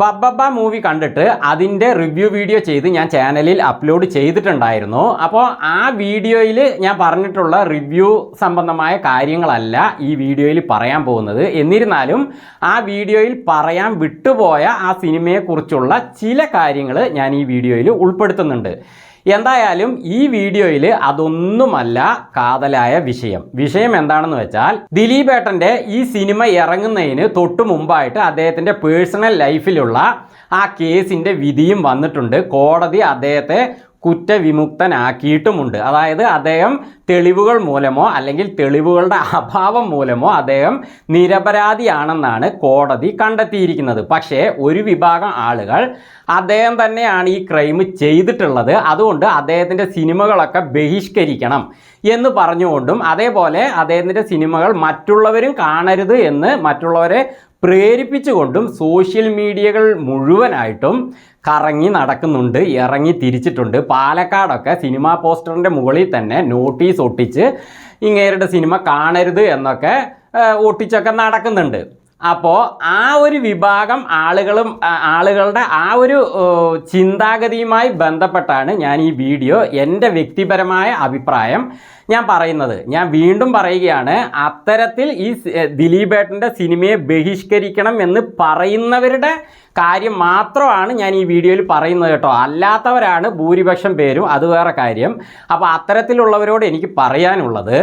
ബബ്ബബ്ബ movie കണ്ടിട്ട് അതിൻ്റെ review video ചെയ്ത് ഞാൻ ചാനലിൽ അപ്ലോഡ് ചെയ്തിട്ടുണ്ടായിരുന്നു. അപ്പോൾ ആ വീഡിയോയിൽ ഞാൻ പറഞ്ഞിട്ടുള്ള റിവ്യൂ സംബന്ധമായ കാര്യങ്ങളല്ല ഈ വീഡിയോയിൽ പറയാൻ പോകുന്നത്. എന്നിരുന്നാലും ആ വീഡിയോയിൽ പറയാൻ വിട്ടുപോയ ആ സിനിമയെക്കുറിച്ചുള്ള ചില കാര്യങ്ങൾ ഞാൻ ഈ വീഡിയോയിൽ ഉൾപ്പെടുത്തുന്നുണ്ട്. എന്തായാലും ഈ വീഡിയോയിൽ അതൊന്നുമല്ല കാതലായ വിഷയം എന്താണെന്ന് വെച്ചാൽ, ദിലീപേട്ടൻ്റെ ഈ സിനിമ ഇറങ്ങുന്നതിന് തൊട്ട് മുമ്പായിട്ട് അദ്ദേഹത്തിൻ്റെ പേഴ്സണൽ ലൈഫിലുള്ള ആ കേസിൻ്റെ വിധിയും വന്നിട്ടുണ്ട്. കോടതി അദ്ദേഹത്തെ കുറ്റവിമുക്തനാക്കിയിട്ടുമുണ്ട്. അതായത് അദ്ദേഹം തെളിവുകൾ മൂലമോ അല്ലെങ്കിൽ തെളിവുകളുടെ അഭാവം മൂലമോ അദ്ദേഹം നിരപരാധിയാണെന്നാണ് കോടതി കണ്ടെത്തിയിരിക്കുന്നത്. പക്ഷേ ഒരു വിഭാഗം ആളുകൾ അദ്ദേഹം തന്നെയാണ് ഈ ക്രൈം ചെയ്തിട്ടുള്ളത്, അതുകൊണ്ട് അദ്ദേഹത്തിൻ്റെ സിനിമകളൊക്കെ ബഹിഷ്കരിക്കണം എന്ന് പറഞ്ഞുകൊണ്ടും അതേപോലെ അദ്ദേഹത്തിൻ്റെ സിനിമകൾ മറ്റുള്ളവരും കാണരുത് എന്ന് മറ്റുള്ളവരെ പ്രേരിപ്പിച്ചുകൊണ്ടും സോഷ്യൽ മീഡിയകൾ മുഴുവനായിട്ടും കറങ്ങി നടക്കുന്നുണ്ട്, ഇറങ്ങി തിരിച്ചിട്ടുണ്ട്. പാലക്കാടൊക്കെ സിനിമാ പോസ്റ്ററിൻ്റെ മുകളിൽ തന്നെ നോട്ടീസ് ഒട്ടിച്ച് ഇങ്ങേരുടെ സിനിമ കാണരുത് എന്നൊക്കെ ഒട്ടിച്ചൊക്കെ നടക്കുന്നുണ്ട്. അപ്പോൾ ആ ഒരു വിഭാഗം ആളുകളുടെ ആ ഒരു ചിന്താഗതിയുമായി ബന്ധപ്പെട്ടാണ് ഞാൻ ഈ വീഡിയോ എൻ്റെ വ്യക്തിപരമായ അഭിപ്രായം ഞാൻ പറയുന്നത്. ഞാൻ വീണ്ടും പറയുകയാണ്, അത്തരത്തിൽ ഈ ദിലീപേട്ടൻ്റെ സിനിമയെ ബഹിഷ്കരിക്കണം എന്ന് പറയുന്നവരുടെ കാര്യം മാത്രമാണ് ഞാൻ ഈ വീഡിയോയിൽ പറയുന്നത് കേട്ടോ. അല്ലാത്തവരാണ് ഭൂരിപക്ഷം പേരും, അത് വേറെ കാര്യം. അപ്പോൾ അത്തരത്തിലുള്ളവരോട് എനിക്ക് പറയാനുള്ളത്,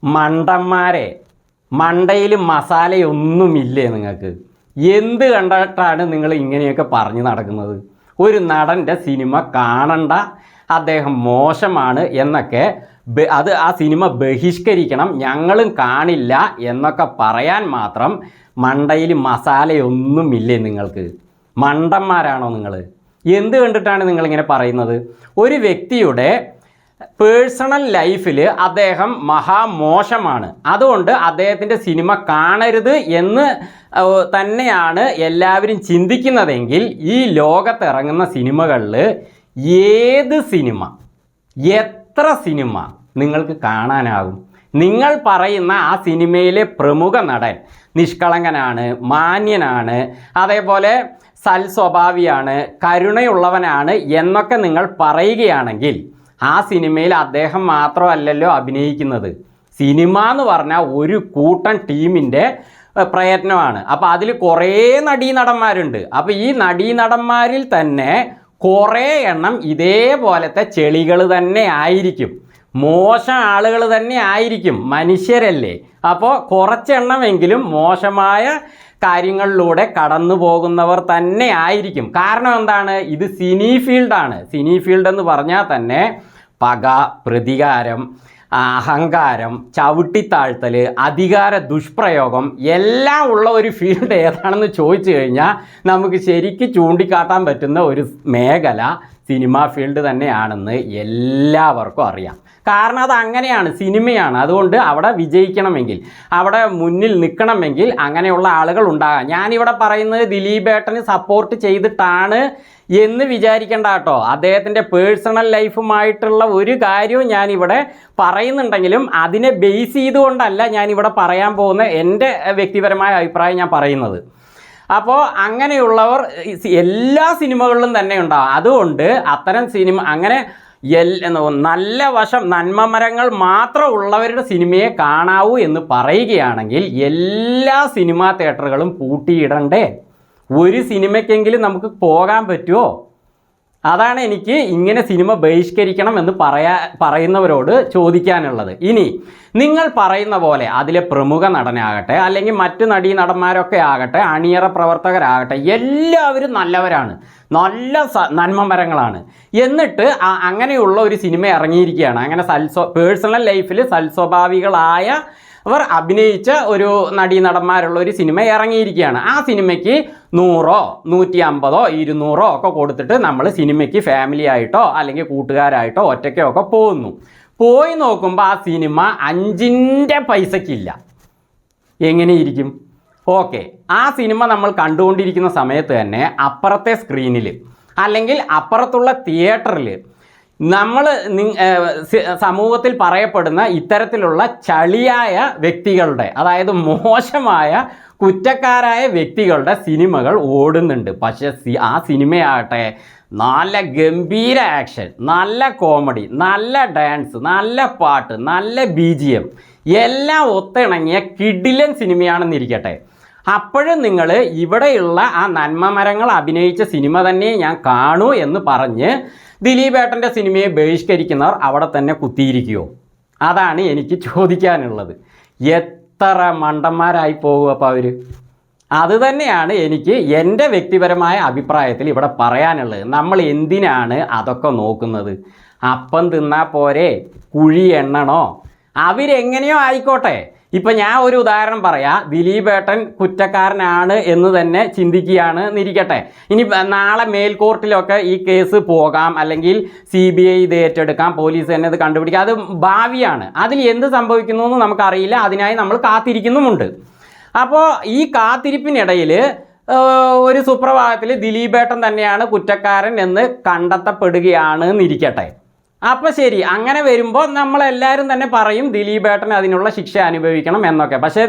മണ്ടന്മാരെ, മണ്ടയിൽ മസാലയൊന്നുമില്ലേ നിങ്ങൾക്ക്? എന്ത് കണ്ടിട്ടാണ് നിങ്ങൾ ഇങ്ങനെയൊക്കെ പറഞ്ഞു നടക്കുന്നത്? ഒരു നടൻ്റെ സിനിമ കാണണ്ട, അദ്ദേഹം മോശമാണ് എന്നൊക്കെ, അത് ആ സിനിമ ബഹിഷ്കരിക്കണം, ഞങ്ങളും കാണില്ല എന്നൊക്കെ പറയാൻ മാത്രം മണ്ടയിൽ മസാലയൊന്നുമില്ലേ നിങ്ങൾക്ക്? മണ്ടന്മാരാണോ നിങ്ങൾ? എന്ത് കണ്ടിട്ടാണ് നിങ്ങളിങ്ങനെ പറയുന്നത്? ഒരു വ്യക്തിയുടെ പേഴ്സണൽ ലൈഫിൽ അദ്ദേഹം മഹാമോശമാണ്, അതുകൊണ്ട് അദ്ദേഹത്തിൻ്റെ സിനിമ കാണരുത് എന്ന് തന്നെയാണ് എല്ലാവരും ചിന്തിക്കുന്നതെങ്കിൽ ഈ ലോകത്തിറങ്ങുന്ന സിനിമകളിൽ ഏത് സിനിമ, എത്ര സിനിമ നിങ്ങൾക്ക് കാണാനാകും? നിങ്ങൾ പറയുന്ന ആ സിനിമയിലെ പ്രമുഖ നടൻ നിഷ്കളങ്കനാണ്, മാന്യനാണ്, അതേപോലെ സൽസ്വഭാവിയാണ്, കരുണയുള്ളവനാണ് എന്നൊക്കെ നിങ്ങൾ പറയുകയാണെങ്കിൽ ആ സിനിമയിൽ അദ്ദേഹം മാത്രമല്ലല്ലോ അഭിനയിക്കുന്നത്. സിനിമ എന്ന് പറഞ്ഞാൽ ഒരു കൂട്ടം ടീമിൻ്റെ പ്രയത്നമാണ്. അപ്പോൾ അതിൽ കുറേ നടീനടന്മാരുണ്ട്. അപ്പോൾ ഈ നടീനടന്മാരിൽ തന്നെ കുറേ എണ്ണം ഇതേപോലത്തെ ചെളികൾ തന്നെ ആയിരിക്കും, മോശം ആളുകൾ തന്നെ ആയിരിക്കും, മനുഷ്യരല്ലേ. അപ്പോൾ കുറച്ചെണ്ണമെങ്കിലും മോശമായ കാര്യങ്ങളിലൂടെ കടന്നു പോകുന്നവർ തന്നെ ആയിരിക്കും. കാരണം എന്താണ്? ഇത് സിനി ഫീൽഡാണ്. സിനി ഫീൽഡ് എന്ന് പറഞ്ഞാൽ തന്നെ പക, പ്രതികാരം, അഹങ്കാരം, ചവിട്ടിത്താഴ്ത്തൽ, അധികാര ദുഷ്പ്രയോഗം എല്ലാം ഉള്ള ഒരു ഫീൽഡ് ഏതാണെന്ന് ചോദിച്ചു കഴിഞ്ഞാൽ നമുക്ക് ശരിക്കും ചൂണ്ടിക്കാട്ടാൻ പറ്റുന്ന ഒരു മേഖല സിനിമാ ഫീൽഡ് തന്നെയാണെന്ന് എല്ലാവർക്കും അറിയാം. കാരണം അത് അങ്ങനെയാണ്, സിനിമയാണ്. അതുകൊണ്ട് അവിടെ വിജയിക്കണമെങ്കിൽ, അവിടെ മുന്നിൽ നിൽക്കണമെങ്കിൽ അങ്ങനെയുള്ള ആളുകൾ ഉണ്ടാകാം. ഞാനിവിടെ പറയുന്നത് ദിലീപേട്ടന് സപ്പോർട്ട് ചെയ്തിട്ടാണ് എന്ന് വിചാരിക്കേണ്ട കേട്ടോ. അദ്ദേഹത്തിൻ്റെ പേഴ്സണൽ ലൈഫുമായിട്ടുള്ള ഒരു കാര്യവും ഞാനിവിടെ പറയുന്നുണ്ടെങ്കിലും അതിനെ ബേസ് ചെയ്തുകൊണ്ടല്ല ഞാനിവിടെ പറയാൻ പോകുന്ന എൻ്റെ വ്യക്തിപരമായ അഭിപ്രായം ഞാൻ പറയുന്നത്. അപ്പോൾ അങ്ങനെയുള്ളവർ എല്ലാ സിനിമകളിലും തന്നെ ഉണ്ടാകും. അതുകൊണ്ട് അത്തരം സിനിമ അങ്ങനെ നല്ല വശം, നന്മമരങ്ങൾ മാത്രം ഉള്ളവരുടെ സിനിമയെ കാണാവൂ എന്ന് പറയുകയാണെങ്കിൽ എല്ലാ സിനിമാ തിയേറ്ററുകളും പൂട്ടിയിടണ്ടേ? ഒരു സിനിമയ്ക്കെങ്കിലും നമുക്ക് പോകാൻ പറ്റുമോ? അതാണ് എനിക്ക് ഇങ്ങനെ സിനിമ ബഹിഷ്കരിക്കണം എന്ന് പറയുന്നവരോട് ചോദിക്കാനുള്ളത്. ഇനി നിങ്ങൾ പറയുന്ന പോലെ അതിലെ പ്രമുഖ നടനാകട്ടെ അല്ലെങ്കിൽ മറ്റ് നടന്മാരൊക്കെ ആകട്ടെ, അണിയറ പ്രവർത്തകരാകട്ടെ, എല്ലാവരും നല്ലവരാണ്, നല്ല നന്മമരങ്ങളാണ്. എന്നിട്ട് അങ്ങനെയുള്ള ഒരു സിനിമ ഇറങ്ങിയിരിക്കുകയാണ്. അങ്ങനെ പേഴ്സണൽ ലൈഫിൽ സൽസ്വഭാവികളായ അവർ അഭിനയിച്ച ഒരു നടന്മാരുള്ള ഒരു സിനിമ ഇറങ്ങിയിരിക്കുകയാണ്. ആ സിനിമയ്ക്ക് 100, 150, 200 ഒക്കെ കൊടുത്തിട്ട് നമ്മൾ സിനിമയ്ക്ക് ഫാമിലി ആയിട്ടോ അല്ലെങ്കിൽ കൂട്ടുകാരായിട്ടോ ഒറ്റയ്ക്കോ ഒക്കെ പോയി നോക്കുമ്പോൾ ആ സിനിമ 5 പൈസക്കില്ല. എങ്ങനെയിരിക്കും? ഓക്കെ, ആ സിനിമ നമ്മൾ കണ്ടുകൊണ്ടിരിക്കുന്ന സമയത്ത് തന്നെ അപ്പുറത്തെ സ്ക്രീനിൽ അല്ലെങ്കിൽ അപ്പുറത്തുള്ള തിയേറ്ററിൽ നമ്മൾ സമൂഹത്തിൽ പറയപ്പെടുന്ന ഇത്തരത്തിലുള്ള ചളിയായ വ്യക്തികളുടെ, അതായത് മോശമായ കുറ്റക്കാരായ വ്യക്തികളുടെ സിനിമകൾ ഓടുന്നുണ്ട്. പക്ഷേ ആ സിനിമയാകട്ടെ നല്ല ഗംഭീര ആക്ഷൻ, നല്ല കോമഡി, നല്ല ഡാൻസ്, നല്ല പാട്ട്, നല്ല BGM എല്ലാം ഒത്തിണങ്ങിയ കിടിലൻ സിനിമയാണെന്നിരിക്കട്ടെ. അപ്പോഴും നിങ്ങൾ ഇവിടെയുള്ള ആ നന്മമരങ്ങൾ അഭിനയിച്ച സിനിമ തന്നെ ഞാൻ കാണൂ എന്ന് പറഞ്ഞ് ദിലീപേട്ടൻ്റെ സിനിമയെ ബഹിഷ്കരിക്കുന്നവർ അവിടെ തന്നെ കുത്തിയിരിക്കുമോ? അതാണ് എനിക്ക് ചോദിക്കാനുള്ളത്. എത്ര മണ്ടന്മാരായി പോകും അപ്പോൾ അവർ? അതുതന്നെയാണ് എനിക്ക് എൻ്റെ വ്യക്തിപരമായ അഭിപ്രായത്തിൽ ഇവിടെ പറയാനുള്ളത്. നമ്മൾ എന്തിനാണ് അതൊക്കെ നോക്കുന്നത്? അപ്പം തിന്നാൽ പോരെ, കുഴി എണ്ണണോ? അവരെങ്ങനെയോ ആയിക്കോട്ടെ. ഇപ്പം ഞാൻ ഒരു ഉദാഹരണം പറയാം. ദിലീപേട്ടൻ കുറ്റക്കാരനാണ് എന്ന് തന്നെ ചിന്തിക്കുകയാണ് എന്നിരിക്കട്ടെ. ഇനി നാളെ മേൽക്കോർട്ടിലൊക്കെ ഈ കേസ് പോകാം, അല്ലെങ്കിൽ CBI ഇത് ഏറ്റെടുക്കാം, പോലീസ് തന്നെ ഇത് കണ്ടുപിടിക്കാം. അത് ഭാവിയാണ്. അതിൽ എന്ത് സംഭവിക്കുന്നു എന്ന് നമുക്കറിയില്ല. അതിനായി നമ്മൾ കാത്തിരിക്കുന്നുമുണ്ട്. അപ്പോൾ ഈ കാത്തിരിപ്പിനിടയിൽ ഒരു സുപ്രഭാതത്തിൽ ദിലീപേട്ടൻ തന്നെയാണ് കുറ്റക്കാരൻ എന്ന് കണ്ടെത്തപ്പെടുകയാണ് എന്നിരിക്കട്ടെ. അപ്പോൾ ശരി, അങ്ങനെ വരുമ്പോൾ നമ്മളെല്ലാവരും തന്നെ പറയും ദിലീപേട്ടൻ അതിനുള്ള ശിക്ഷ അനുഭവിക്കണം എന്നൊക്കെ. പക്ഷേ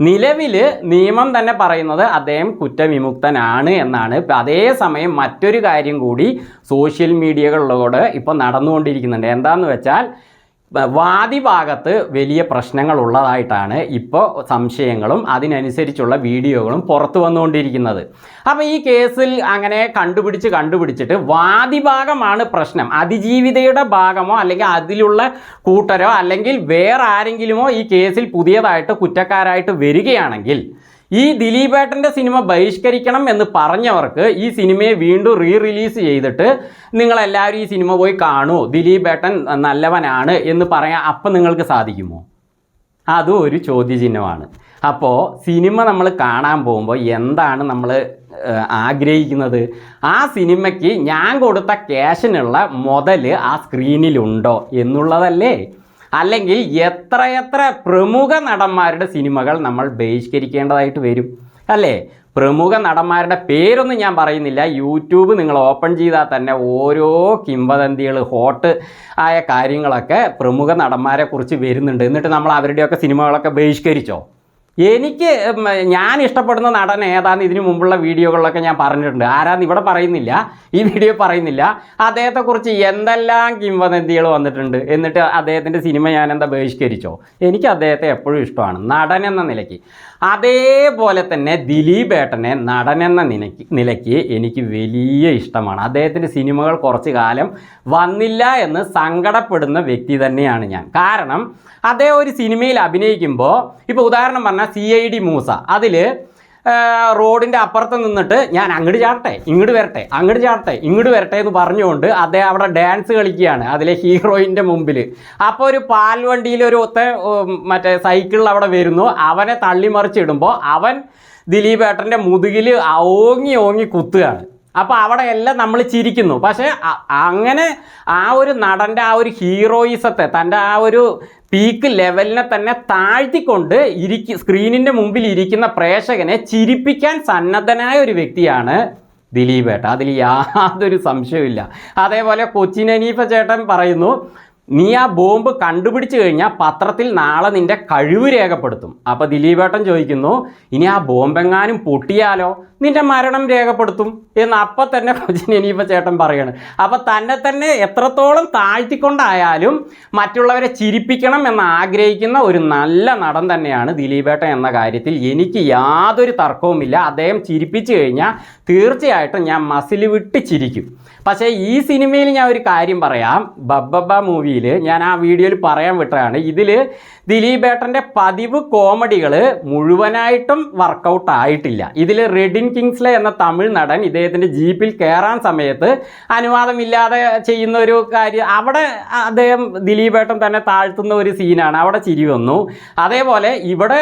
നിലവിൽ നിയമം തന്നെ പറയുന്നത് അദ്ദേഹം കുറ്റവിമുക്തനാണ് എന്നാണ്. അതേസമയം മറ്റൊരു കാര്യം കൂടി സോഷ്യൽ മീഡിയകളിലൂടെ ഇപ്പോൾ നടന്നുകൊണ്ടിരിക്കുന്നുണ്ട്. എന്താണെന്ന് വെച്ചാൽ വാദിഭാഗത്ത് വലിയ പ്രശ്നങ്ങൾ ഉള്ളതായിട്ടാണ് ഇപ്പോൾ സംശയങ്ങളും അതിനനുസരിച്ചുള്ള വീഡിയോകളും പുറത്തു വന്നുകൊണ്ടിരിക്കുന്നത്. അപ്പോൾ ഈ കേസിൽ അങ്ങനെ കണ്ടുപിടിച്ചിട്ട് വാദിഭാഗമാണ് പ്രശ്നം. അതിജീവിതയുടെ ഭാഗമോ അല്ലെങ്കിൽ അതിലുള്ള കൂട്ടരോ അല്ലെങ്കിൽ വേറെ ആരെങ്കിലുമോ ഈ കേസിൽ പുതിയതായിട്ട് കുറ്റക്കാരായിട്ട് വരികയാണെങ്കിൽ ഈ ദിലീപേട്ടൻ്റെ സിനിമ ബഹിഷ്കരിക്കണം എന്ന് പറഞ്ഞവർക്ക് ഈ സിനിമയെ വീണ്ടും റിലീസ് ചെയ്തിട്ട് നിങ്ങളെല്ലാവരും ഈ സിനിമ പോയി കാണൂ, ദിലീപേട്ടൻ നല്ലവനാണ് എന്ന് പറയാൻ അപ്പം നിങ്ങൾക്ക് സാധിക്കുമോ? അതും ഒരു ചോദ്യചിഹ്നമാണ്. അപ്പോൾ സിനിമ നമ്മൾ കാണാൻ പോകുമ്പോൾ എന്താണ് നമ്മൾ ആഗ്രഹിക്കുന്നത്? ആ സിനിമയ്ക്ക് ഞാൻ കൊടുത്ത ക്യാഷിനുള്ള മുതൽ ആ സ്ക്രീനിലുണ്ടോ എന്നുള്ളതല്ലേ? അല്ലെങ്കിൽ എത്രയെത്ര പ്രമുഖ നടന്മാരുടെ സിനിമകൾ നമ്മൾ ബഹിഷ്കരിക്കേണ്ടതായിട്ട് വരും അല്ലേ? പ്രമുഖ നടന്മാരുടെ പേരൊന്നും ഞാൻ പറയുന്നില്ല. യൂട്യൂബ് നിങ്ങൾ ഓപ്പൺ ചെയ്താൽ തന്നെ ഓരോ കിംവദന്തികൾ, ഹോട്ട് ആയ കാര്യങ്ങളൊക്കെ പ്രമുഖ നടന്മാരെ കുറിച്ച് വരുന്നുണ്ട്. എന്നിട്ട് നമ്മൾ അവരുടെയൊക്കെ സിനിമകളൊക്കെ ബഹിഷ്കരിച്ചോ? ഞാൻ ഇഷ്ടപ്പെടുന്ന നടൻ ഏതാണെന്ന് ഇതിനു മുമ്പുള്ള വീഡിയോകളിലൊക്കെ ഞാൻ പറഞ്ഞിട്ടുണ്ട്. ആരാന്ന് ഇവിടെ പറയുന്നില്ല, ഈ വീഡിയോ പറയുന്നില്ല. അദ്ദേഹത്തെക്കുറിച്ച് എന്തെല്ലാം കിംവദന്തികൾ വന്നിട്ടുണ്ട്. എന്നിട്ട് അദ്ദേഹത്തിൻ്റെ സിനിമ ഞാൻ എന്താ ബഹിഷ്കരിച്ചോ? എനിക്ക് അദ്ദേഹത്തെ എപ്പോഴും ഇഷ്ടമാണ് നടൻ എന്ന നിലയ്ക്ക്. അതേപോലെ തന്നെ ദിലീപേട്ടനെ നടൻ എന്ന നിലയ്ക്ക് എനിക്ക് വലിയ ഇഷ്ടമാണ്. അദ്ദേഹത്തിൻ്റെ സിനിമകൾ കുറച്ച് കാലം വന്നില്ല എന്ന് സങ്കടപ്പെടുന്ന വ്യക്തി തന്നെയാണ് ഞാൻ. കാരണം അദ്ദേഹം ഒരു സിനിമയിൽ അഭിനയിക്കുമ്പോൾ, ഇപ്പോൾ ഉദാഹരണം പറഞ്ഞാൽ CID മൂസ, അതിൽ റോഡിൻ്റെ അപ്പുറത്ത് നിന്നിട്ട് ഞാൻ അങ്ങോട്ട് ചാടട്ടെ, ഇങ്ങോട്ട് വരട്ടെ, അങ്ങോട്ട് ചാടട്ടെ, ഇങ്ങോട്ട് വരട്ടെ എന്ന് പറഞ്ഞുകൊണ്ട് അദ്ദേഹം അവിടെ ഡാൻസ് കളിക്കുകയാണ് അതിലെ ഹീറോയിൻ്റെ മുമ്പിൽ. അപ്പോൾ ഒരു പാൽവണ്ടിയിൽ ഒരു മറ്റേ സൈക്കിളിൽ അവിടെ വരുന്നു. അവനെ തള്ളിമറിച്ചിടുമ്പോൾ അവൻ ദിലീപേട്ടൻ്റെ മുതുകിൽ ഓങ്ങി കുത്തുകയാണ്. അപ്പോൾ അവിടെ എല്ലാം നമ്മൾ ചിരിക്കുന്നു. പക്ഷേ അങ്ങനെ ആ ഒരു നടൻ്റെ ആ ഒരു ഹീറോയിസത്തെ, തൻ്റെ ആ ഒരു പീക്ക് ലെവലിനെ തന്നെ താഴ്ത്തിക്കൊണ്ട് സ്ക്രീനിൻ്റെ മുമ്പിൽ ഇരിക്കുന്ന പ്രേക്ഷകനെ ചിരിപ്പിക്കാൻ സന്നദ്ധനായ ഒരു വ്യക്തിയാണ് ദിലീപേട്ടൻ. അതിൽ യാതൊരു സംശയവുമില്ല. അതേപോലെ കൊച്ചിൻ ഹനീഫ ചേട്ടൻ പറയുന്നു, നീ ആ ബോംബ് കണ്ടുപിടിച്ച് കഴിഞ്ഞാൽ പത്രത്തിൽ നാളെ നിൻ്റെ കഴിവ് രേഖപ്പെടുത്തും. അപ്പോൾ ദിലീപേട്ടൻ ചോദിക്കുന്നു, ഇനി ആ ബോംബെങ്ങാനും പൊട്ടിയാലോ? നിൻ്റെ മരണം രേഖപ്പെടുത്തും എന്ന് അപ്പം തന്നെ കൊച്ചിൻ ഹനീഫ ചേട്ടൻ പറയാണ്. അപ്പോൾ തന്നെ എത്രത്തോളം താഴ്ത്തിക്കൊണ്ടായാലും മറ്റുള്ളവരെ ചിരിപ്പിക്കണം എന്ന് ആഗ്രഹിക്കുന്ന ഒരു നല്ല നടൻ തന്നെയാണ് ദിലീപേട്ടൻ എന്ന കാര്യത്തിൽ എനിക്ക് യാതൊരു തർക്കവുമില്ല. അദ്ദേഹം ചിരിപ്പിച്ചു കഴിഞ്ഞാൽ തീർച്ചയായിട്ടും ഞാൻ മസിൽ വിട്ട് ചിരിക്കും. പക്ഷേ ഈ സിനിമയിൽ ഞാൻ ഒരു കാര്യം പറയാം. ബബ്ബബ്ബ മൂവിയിൽ ഞാൻ ആ വീഡിയോയിൽ പറയാൻ വിട്ടതാണ്. ഇതിൽ ദിലീപേട്ടൻ്റെ പതിവ് കോമഡികൾ മുഴുവനായിട്ടും വർക്കൗട്ട് ആയിട്ടില്ല. ഇതിൽ റെഡിൻ കിങ്സ്ലെ എന്ന തമിഴ് നടൻ ഇദ്ദേഹത്തിൻ്റെ ജീപ്പിൽ കയറാൻ സമയത്ത് അനുവാദമില്ലാതെ ചെയ്യുന്ന ഒരു കാര്യം, അവിടെ അദ്ദേഹം ദിലീപേട്ടൻ തന്നെ താഴ്ത്തുന്ന ഒരു സീനാണ്. അവിടെ ചിരി വന്നു. അതേപോലെ ഇവിടെ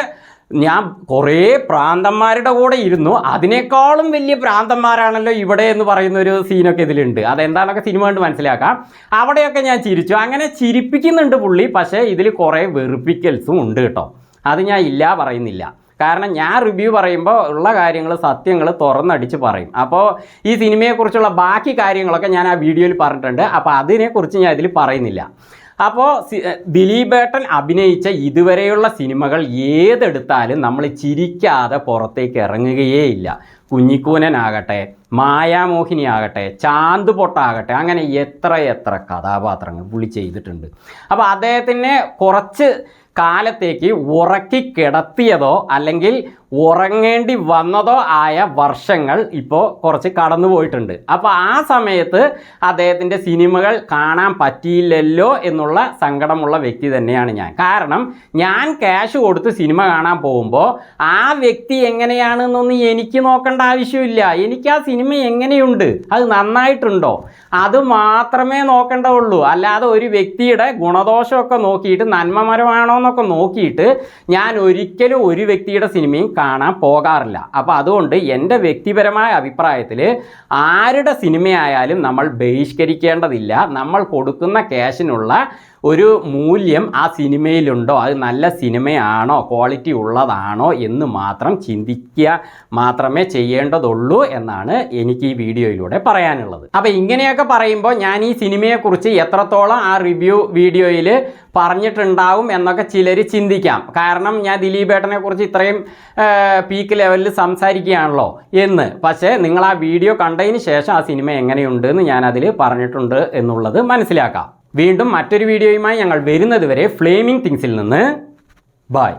ഞാൻ കുറേ പ്രാന്തന്മാരുടെ കൂടെ ഇരുന്നു, അതിനേക്കാളും വലിയ പ്രാന്തന്മാരാണല്ലോ ഇവിടെ എന്ന് പറയുന്ന ഒരു സീനൊക്കെ ഇതിലുണ്ട്. അതെന്താണൊക്കെ സിനിമ കൊണ്ട് മനസ്സിലാക്കാം. അവിടെയൊക്കെ ഞാൻ ചിരിച്ചു. അങ്ങനെ ചിരിപ്പിക്കുന്നുണ്ട് പുള്ളി. പക്ഷേ ഇതിൽ കുറേ വെറുപ്പിക്കൽസും ഉണ്ട് കേട്ടോ. അത് ഞാൻ ഇല്ല പറയുന്നില്ല. കാരണം ഞാൻ റിവ്യൂ പറയുമ്പോൾ ഉള്ള കാര്യങ്ങൾ സത്യങ്ങൾ തുറന്നടിച്ച് പറയും. അപ്പോൾ ഈ സിനിമയെക്കുറിച്ചുള്ള ബാക്കി കാര്യങ്ങളൊക്കെ ഞാൻ ആ വീഡിയോയിൽ പറഞ്ഞിട്ടുണ്ട്. അപ്പോൾ അതിനെക്കുറിച്ച് ഞാൻ ഇതിൽ പറയുന്നില്ല. അപ്പോൾ ദിലീപേട്ടൻ അഭിനയിച്ച ഇതുവരെയുള്ള സിനിമകൾ ഏതെടുത്താലും നമ്മൾ ചിരിക്കാതെ പുറത്തേക്ക് ഇറങ്ങുകയേ ഇല്ല. കുഞ്ഞിക്കൂനനാകട്ടെ, മായാമോഹിനി ആകട്ടെ, ചാന്ത് പൊട്ടാകട്ടെ, അങ്ങനെ എത്ര കഥാപാത്രങ്ങൾ പുള്ളി ചെയ്തിട്ടുണ്ട്. അപ്പോൾ അദ്ദേഹത്തിനെ കുറച്ച് കാലത്തേക്ക് ഉറക്കി കിടത്തിയതോ അല്ലെങ്കിൽ ഉറങ്ങേണ്ടി വന്നതോ ആയ വർഷങ്ങൾ ഇപ്പോൾ കുറച്ച് കടന്നു പോയിട്ടുണ്ട്. അപ്പോൾ ആ സമയത്ത് അദ്ദേഹത്തിൻ്റെ സിനിമകൾ കാണാൻ പറ്റിയില്ലല്ലോ എന്നുള്ള സങ്കടമുള്ള വ്യക്തി തന്നെയാണ് ഞാൻ. കാരണം ഞാൻ ക്യാഷ് കൊടുത്ത് സിനിമ കാണാൻ പോകുമ്പോൾ ആ വ്യക്തി എങ്ങനെയാണെന്നൊന്നും എനിക്ക് നോക്കേണ്ട ആവശ്യമില്ല. എനിക്ക് ആ സിനിമ എങ്ങനെയുണ്ട്, അത് നന്നായിട്ടുണ്ടോ, അത് മാത്രമേ നോക്കേണ്ടതുള്ളൂ. അല്ലാതെ ഒരു വ്യക്തിയുടെ ഗുണദോഷമൊക്കെ നോക്കിയിട്ട് നന്മമരമാണോ എന്നൊക്കെ നോക്കിയിട്ട് ഞാൻ ഒരിക്കലും ഒരു വ്യക്തിയുടെ സിനിമയും കാണാൻ പോകാറില്ല. അപ്പോൾ അതുകൊണ്ട് എൻ്റെ വ്യക്തിപരമായ അഭിപ്രായത്തിൽ ആരുടെ സിനിമയായാലും നമ്മൾ ബഹിഷ്കരിക്കേണ്ടതില്ല. നമ്മൾ കൊടുക്കുന്ന ക്യാഷിനുള്ള ഒരു മൂല്യം ആ സിനിമയിലുണ്ടോ, അത് നല്ല സിനിമയാണോ, ക്വാളിറ്റി ഉള്ളതാണോ എന്ന് മാത്രം ചിന്തിക്കുക മാത്രമേ ചെയ്യേണ്ടതുള്ളൂ എന്നാണ് എനിക്ക് ഈ വീഡിയോയിലൂടെ പറയാനുള്ളത്. അപ്പോൾ ഇങ്ങനെയൊക്കെ പറയുമ്പോൾ ഞാൻ ഈ സിനിമയെക്കുറിച്ച് എത്രത്തോളം ആ റിവ്യൂ വീഡിയോയിൽ പറഞ്ഞിട്ടുണ്ടാവും എന്നൊക്കെ ചിലർ ചിന്തിക്കാം. കാരണം ഞാൻ ദിലീപേട്ടനെ കുറിച്ച് ഇത്രയും പീക്ക് ലെവലിൽ സംസാരിക്കുകയാണല്ലോ എന്ന്. പക്ഷേ നിങ്ങൾ ആ വീഡിയോ കണ്ടതിന് ശേഷം ആ സിനിമ എങ്ങനെയുണ്ട് എന്ന് ഞാനതിൽ പറഞ്ഞിട്ടുണ്ട് എന്നുള്ളത് മനസ്സിലാക്കാം. വീണ്ടും മറ്റൊരു വീഡിയോയുമായി ഞങ്ങൾ വരുന്നത് വരെ ഫ്ലേമിംഗ് തിങ്സിൽ നിന്ന് ബൈ.